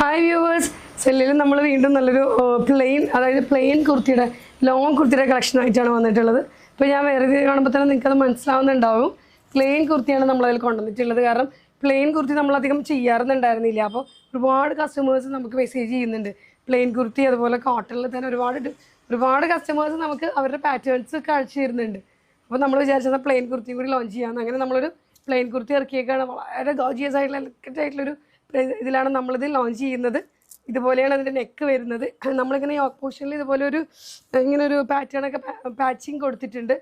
Hi viewers, സെല്ലിൽ നമ്മൾ വീണ്ടും നല്ലൊരു പ്ലെയിൻ കുർത്തിയുടെ ലോങ് കുർത്തിയുടെ കളക്ഷൻ ആയിട്ടാണ് വന്നിട്ടുള്ളത്. ഇപ്പോൾ ഞാൻ വേറെ കാണുമ്പോൾ തന്നെ നിങ്ങൾക്കത് മനസ്സിലാവുന്നുണ്ടാവും. പ്ലെയിൻ കുർത്തിയാണ് നമ്മളതിൽ കൊണ്ടുവന്നിട്ടുള്ളത്. കാരണം പ്ലെയിൻ കുർത്തി നമ്മളധികം ചെയ്യാറുണ്ടായിരുന്നില്ല. അപ്പോൾ ഒരുപാട് കസ്റ്റമേഴ്സ് നമുക്ക് മെസ്സേജ് ചെയ്യുന്നുണ്ട്. പ്ലെയിൻ കുർത്തി അതുപോലെ കോട്ടണിൽ തന്നെ ഒരുപാട് കസ്റ്റമേഴ്സ് നമുക്ക് അവരുടെ പാറ്റേൺസ് കാണിച്ചു തരുന്നുണ്ട്. അപ്പോൾ നമ്മൾ വിചാരിച്ചത് പ്ലെയിൻ കുർത്തിയും കൂടി ലോഞ്ച് ചെയ്യാമെന്ന്. അങ്ങനെ നമ്മളൊരു പ്ലെയിൻ കുർത്തി ഇറക്കിയേക്കാണ്. വളരെ ഗോർജിയസ് ആയിട്ടുള്ള എലഗന്റ് ആയിട്ടുള്ളൊരു ഇതിലാണ് നമ്മളിത് ലോഞ്ച് ചെയ്യുന്നത്. ഇതുപോലെയാണ് അതിൻ്റെ നെക്ക് വരുന്നത്. നമ്മളിങ്ങനെ യോക്ക് പോർഷനിൽ ഇതുപോലെ ഇങ്ങനെ ഒരു പാറ്റേണൊക്കെ പാച്ചിങ് കൊടുത്തിട്ടുണ്ട്.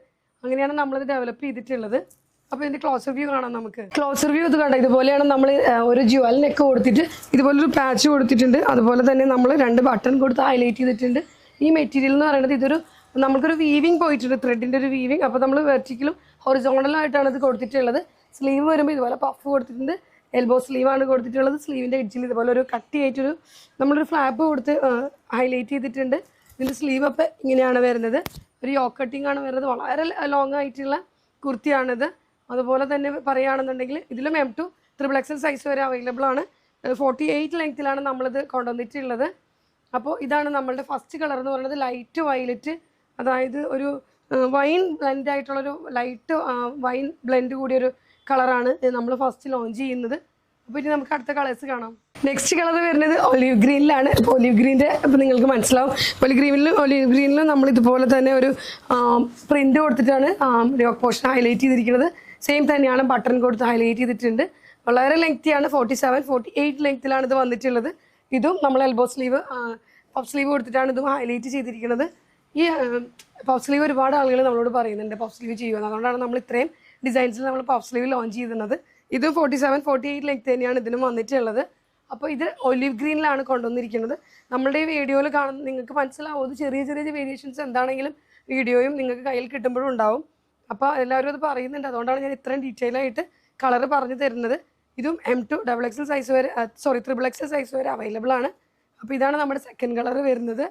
അങ്ങനെയാണ് നമ്മളിത് ഡെവലപ്പ് ചെയ്തിട്ടുള്ളത്. അപ്പോൾ ഇതിൻ്റെ ക്ലോസർ വ്യൂ കാണാം. നമുക്ക് ക്ലോസർ വ്യൂ ഇത് കണ്ട ഇതുപോലെയാണ്. നമ്മൾ ഒരു ജ്വൽ നെക്ക് കൊടുത്തിട്ട് ഇതുപോലൊരു പാച്ച് കൊടുത്തിട്ടുണ്ട്. അതുപോലെ തന്നെ നമ്മൾ 2 ബട്ടൺ കൊടുത്ത് ഹൈലൈറ്റ് ചെയ്തിട്ടുണ്ട്. ഈ മെറ്റീരിയൽ എന്ന് പറയുന്നത് നമുക്കൊരു വീവിങ് പോയിട്ടുണ്ട്, ത്രെഡിൻ്റെ ഒരു വീവിങ്. അപ്പോൾ നമ്മൾ വെർട്ടിക്കലും ഹൊറിസോണ്ടലായിട്ടാണ് ഇത് കൊടുത്തിട്ടുള്ളത്. സ്ലീവ് വരുമ്പോൾ ഇതുപോലെ പഫ് കൊടുത്തിട്ടുണ്ട്. എൽബോ സ്ലീവാണ് കൊടുത്തിട്ടുള്ളത്. സ്ലീവിൻ്റെ എഡ്ജിൽ ഇതുപോലെ ഒരു കട്ടിയായിട്ടൊരു നമ്മളൊരു ഫ്ലാപ്പ് കൊടുത്ത് ഹൈലൈറ്റ് ചെയ്തിട്ടുണ്ട്. ഇതിൻ്റെ സ്ലീവ് അപ്പം ഇങ്ങനെയാണ് വരുന്നത്. ഒരു യോക്ക് കട്ടിംഗ് ആണ് വരുന്നത്. വളരെ ലോങ് ആയിട്ടുള്ള കുർത്തിയാണിത്. അതുപോലെ തന്നെ പറയുകയാണെന്നുണ്ടെങ്കിൽ ഇതിലും M2 XXL സൈസ് വരെ അവൈലബിൾ ആണ്. 48 ലെങ്ത്തിലാണ് നമ്മളിത് കൊണ്ടുവന്നിട്ടുള്ളത്. അപ്പോൾ ഇതാണ് നമ്മളുടെ ഫസ്റ്റ് കളർ എന്ന് പറയുന്നത് ലൈറ്റ് വയലറ്റ്, അതായത് ഒരു വൈൻ ബ്ലെൻഡ് ആയിട്ടുള്ളൊരു ലൈറ്റ് വൈൻ ബ്ലെൻഡ് കൂടിയൊരു കളറാണ് നമ്മൾ ഫസ്റ്റ് ലോഞ്ച് ചെയ്യുന്നത്. അപ്പോൾ ഇനി നമുക്ക് അടുത്ത കളേഴ്സ് കാണാം. നെക്സ്റ്റ് കളർ വരുന്നത് ഒലിവ് ഗ്രീനിലാണ്. അപ്പോൾ ഒലിവ് ഗ്രീൻ്റെ ഇപ്പോൾ നിങ്ങൾക്ക് മനസ്സിലാവും. ഒലിവ് ഗ്രീനിലും നമ്മൾ ഇതുപോലെ തന്നെ ഒരു പ്രിൻ്റ് കൊടുത്തിട്ടാണ് യോക്ക് പോർഷൻ ഹൈലൈറ്റ് ചെയ്തിരിക്കുന്നത്. സെയിം തന്നെയാണ്, ബട്ടൺ കൊടുത്ത് ഹൈലൈറ്റ് ചെയ്തിട്ടുണ്ട്. വളരെ ലെങ്തിയാണ്. 48 ലെങ്ത്തിലാണ് ഇത് വന്നിട്ടുള്ളത്. ഇതും നമ്മൾ എൽബോ സ്ലീവ് പഫ് സ്ലീവ് കൊടുത്തിട്ടാണ് ഇതും ഹൈലൈറ്റ് ചെയ്തിരിക്കുന്നത്. ഈ പഫ് സ്ലീവ് ഒരുപാട് ആളുകൾ നമ്മളോട് പറയുന്നുണ്ട് പഫ് സ്ലീവ് ചെയ്യുമെന്ന്. അതുകൊണ്ടാണ് നമ്മൾ ഇത്രയും ഡിസൈൻസിൽ നമ്മൾ പഫ് സ്ലീവ് ലോഞ്ച് ചെയ്തിരുന്നത്. ഇത് 48 ലെങ്ത് തന്നെയാണ് ഇതിനും വന്നിട്ടുള്ളത്. അപ്പോൾ ഇത് ഒലിവ് ഗ്രീനിലാണ് കൊണ്ടുവന്നിരിക്കുന്നത്. നമ്മളുടെ ഈ വീഡിയോയിൽ കാണുന്ന നിങ്ങൾക്ക് മനസ്സിലാവും. ഇത് ചെറിയ വേരിയേഷൻസ് എന്താണെങ്കിലും വീഡിയോയും നിങ്ങൾക്ക് കയ്യിൽ കിട്ടുമ്പോഴും ഉണ്ടാവും. അപ്പോൾ എല്ലാവരും അത് പറയുന്നുണ്ട്. അതുകൊണ്ടാണ് ഞാൻ ഇത്രയും ഡീറ്റെയിൽ ആയിട്ട് കളർ പറഞ്ഞു തരുന്നത്. ഇതും M2 XXL സൈസ് വരെ XXL സൈസ് വരെ അവൈലബിൾ ആണ്. അപ്പോൾ ഇതാണ് നമ്മുടെ സെക്കൻഡ് കളർ വരുന്നത്.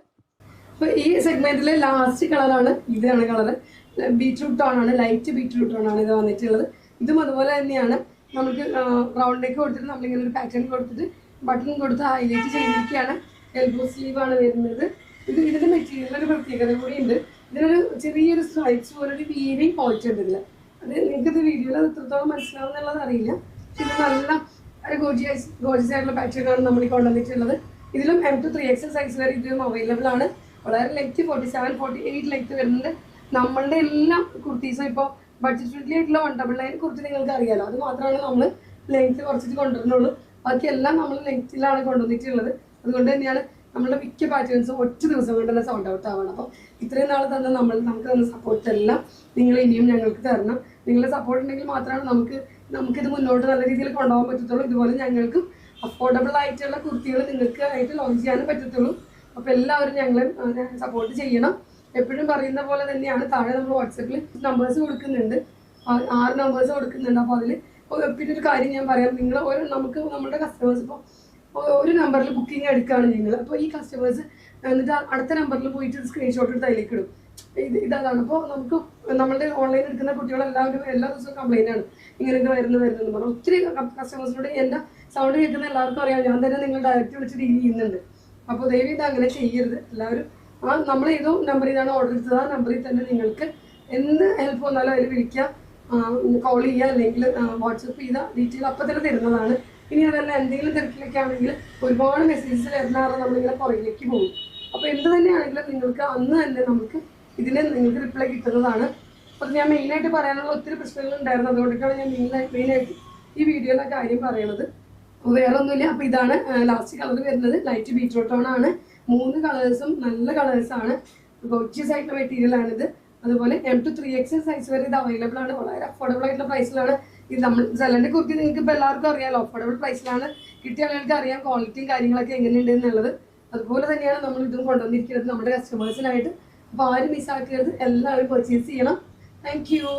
അപ്പോൾ ഈ സെഗ്മെൻറ്റിലെ ലാസ്റ്റ് കളറാണ് ഇതാണ് കളറ്. ബീറ്റ്റൂട്ട് ടോണാണ്, ലൈറ്റ് ബീറ്റ്റൂട്ട് ടോണാണ് ഇത് വന്നിട്ടുള്ളത്. ഇതും അതുപോലെ തന്നെയാണ്. നമുക്ക് റൗണ്ടിലേക്ക് കൊടുത്തിട്ട് നമ്മളിങ്ങനെ ഒരു പാറ്റേൺ കൊടുത്തിട്ട് ബട്ടൺ കൊടുത്ത് ഹൈലൈറ്റ് ചെയ്തിരിക്കുകയാണ്. എൽബോ സ്ലീവാണ് വരുന്നത്. ഇതിൻ്റെ മെറ്റീരിയലിനൊരു പ്രത്യേകത കൂടി ഉണ്ട്. ഇതിനൊരു ചെറിയൊരു സ്ട്രൈപ്സ് പോലൊരു വീവിങ് പോയിന്റ് ഉണ്ട് ഇതിൽ. അത് നിങ്ങൾക്കിത് വീഡിയോയിൽ അത് എത്രത്തോളം മനസ്സിലാവും എന്നുള്ളത് അറിയില്ല. പക്ഷെ ഇത് നല്ല ഗോർജിയസ് ആയിട്ടുള്ള പാറ്റേണാണ് നമ്മൾ കൊണ്ടുവന്നിട്ടുള്ളത്. ഇതിലും M2 3XL സൈസ് വരെ ഇതിലും അവൈലബിൾ ആണ്. വളരെ ലെങ്ത് 48 ലെങ്ത് വരുന്നുണ്ട്. നമ്മളുടെ എല്ലാ കുർത്തീസും ഇപ്പോൾ ബഡ്ജറ്റ് ഫ്രണ്ട്ലി ആയിട്ടുള്ള 199 കുർത്തി നിങ്ങൾക്ക് അറിയാലോ. അത് മാത്രമാണ് നമ്മൾ ലെങ്ത് കുറച്ചിട്ട് കൊണ്ടുവരുന്നുള്ളൂ. ബാക്കിയെല്ലാം നമ്മൾ ലെങ്ത്തിലാണ് കൊണ്ടുവന്നിട്ടുള്ളത്. അതുകൊണ്ട് തന്നെയാണ് നമ്മളുടെ മിക്ക പാറ്റേൺസും ഒറ്റ ദിവസം കൊണ്ട് തന്നെ സൗണ്ട് ഔട്ട് ആവണം. അപ്പോൾ ഇത്രയും നാൾ തന്നെ നമുക്ക് തന്ന സപ്പോർട്ട് എല്ലാം നിങ്ങൾ ഇനിയും ഞങ്ങൾക്ക് തരണം. നിങ്ങളുടെ സപ്പോർട്ട് ഉണ്ടെങ്കിൽ മാത്രമാണ് നമുക്കിത് മുന്നോട്ട് നല്ല രീതിയിൽ കൊണ്ടുപോകാൻ പറ്റത്തുള്ളൂ. ഇതുപോലെ ഞങ്ങൾക്കും അഫോർഡബിൾ ആയിട്ടുള്ള കുർത്തികൾ നിങ്ങൾക്ക് ആയിട്ട് ലോഞ്ച് ചെയ്യാനും പറ്റത്തുള്ളൂ. അപ്പോൾ എല്ലാവരും ഞങ്ങളെ സപ്പോർട്ട് ചെയ്യണം. എപ്പോഴും പറയുന്ന പോലെ തന്നെയാണ്. താഴെ നമ്മൾ വാട്സപ്പിൽ നമ്പേഴ്സ് കൊടുക്കുന്നുണ്ട്, 6 നമ്പേഴ്സ് കൊടുക്കുന്നുണ്ട്. അപ്പോൾ അതിൽ പിന്നെ ഒരു കാര്യം ഞാൻ പറയാം. നമ്മുടെ കസ്റ്റമേഴ്സ് ഇപ്പോൾ ഒരു നമ്പറിൽ ബുക്കിംഗ് എടുക്കുകയാണ് നിങ്ങൾ. അപ്പോൾ ഈ കസ്റ്റമേഴ്സ് എന്നിട്ട് അടുത്ത നമ്പറിൽ പോയിട്ട് സ്ക്രീൻഷോട്ട് എടുത്ത് അതിലേക്ക് ഇടും. ഇതാണ്. അപ്പോൾ നമ്മളുടെ ഓൺലൈൻ എടുക്കുന്ന കുട്ടികളെല്ലാവരും എല്ലാ ദിവസവും കംപ്ലൈൻ്റ് ആണ്, ഇങ്ങനെയൊക്കെ വരുന്നതെന്ന് പറഞ്ഞു. ഒത്തിരി കസ്റ്റമേഴ്സിനോട് എൻ്റെ സൗണ്ട് കേൾക്കുന്ന എല്ലാവർക്കും അറിയാം. ഞാൻ തന്നെ നിങ്ങൾ ഡയറക്റ്റ് വിളിച്ച് ഡീൽ ചെയ്യുന്നുണ്ട്. അപ്പോൾ ദയവ് ഇത് അങ്ങനെ ചെയ്യരുത്. എല്ലാവരും നമ്മൾ ഏതോ നമ്പറിൽ നിന്നാണ് ഓർഡർ എടുത്തത്, ആ നമ്പറിൽ തന്നെ നിങ്ങൾക്ക് എന്ത് ഹെൽപ്പ് വന്നാലും അതിൽ വിളിക്കുക, കോൾ ചെയ്യുക, അല്ലെങ്കിൽ വാട്സപ്പ് ചെയ്ത ഡീറ്റെയിൽ അപ്പം തന്നെ തരുന്നതാണ്. ഇനി അതല്ല എന്തെങ്കിലും തിരക്കിലൊക്കെ ആണെങ്കിൽ ഒരുപാട് മെസ്സേജസ് വരുന്നതാണ് നമ്മളിങ്ങനെ പുറകിലേക്ക് പോകും. അപ്പോൾ എന്ത് തന്നെയാണെങ്കിലും നിങ്ങൾക്ക് അന്ന് തന്നെ നിങ്ങൾക്ക് റിപ്ലൈ കിട്ടുന്നതാണ്. അപ്പോൾ ഞാൻ മെയിനായിട്ട് പറയാനുള്ള ഒത്തിരി പ്രശ്നങ്ങൾ ഉണ്ടായിരുന്നു. അതുകൊണ്ടിട്ടാണ് ഞാൻ മെയിനായിട്ട് ഈ വീഡിയോയിലെ കാര്യം പറയുന്നത്. വേറെ ഒന്നുമില്ല. അപ്പോൾ ഇതാണ് ലാസ്റ്റ് കളർ വരുന്നത്. ലൈറ്റ് ബീറ്റ്റൂട്ട് ടോൺ ആണ്. 3 കളേഴ്സും നല്ല കളേഴ്സാണ്. ഗോർജിയസ് ആയിട്ടുള്ള മെറ്റീരിയലാണിത്. അതുപോലെ M2 3XL സൈസ് വരെ ഇത് അവൈലബിൾ ആണ്. വളരെ അഫോർഡബിൾ ആയിട്ടുള്ള പ്രൈസിലാണ് ഇത്. നമ്മൾ സെലൻ്റെ കുർത്തി നിങ്ങൾക്ക് ഇപ്പോൾ എല്ലാവർക്കും അറിയാമല്ലോ, അഫോർഡബിൾ പ്രൈസിലാണ്. കിട്ടിയ ആളുകൾക്ക് അറിയാം ക്വാളിറ്റിയും കാര്യങ്ങളൊക്കെ എങ്ങനെയുണ്ട് എന്നുള്ളത്. അതുപോലെ തന്നെയാണ് നമ്മൾ ഇതും കൊണ്ടുവന്നിരിക്കുന്നത് നമ്മുടെ കസ്റ്റമേഴ്സിനായിട്ട്. അപ്പോൾ ആരും മിസ്സാക്കരുത്, എല്ലാവരും പർച്ചേസ് ചെയ്യണം. Thank you.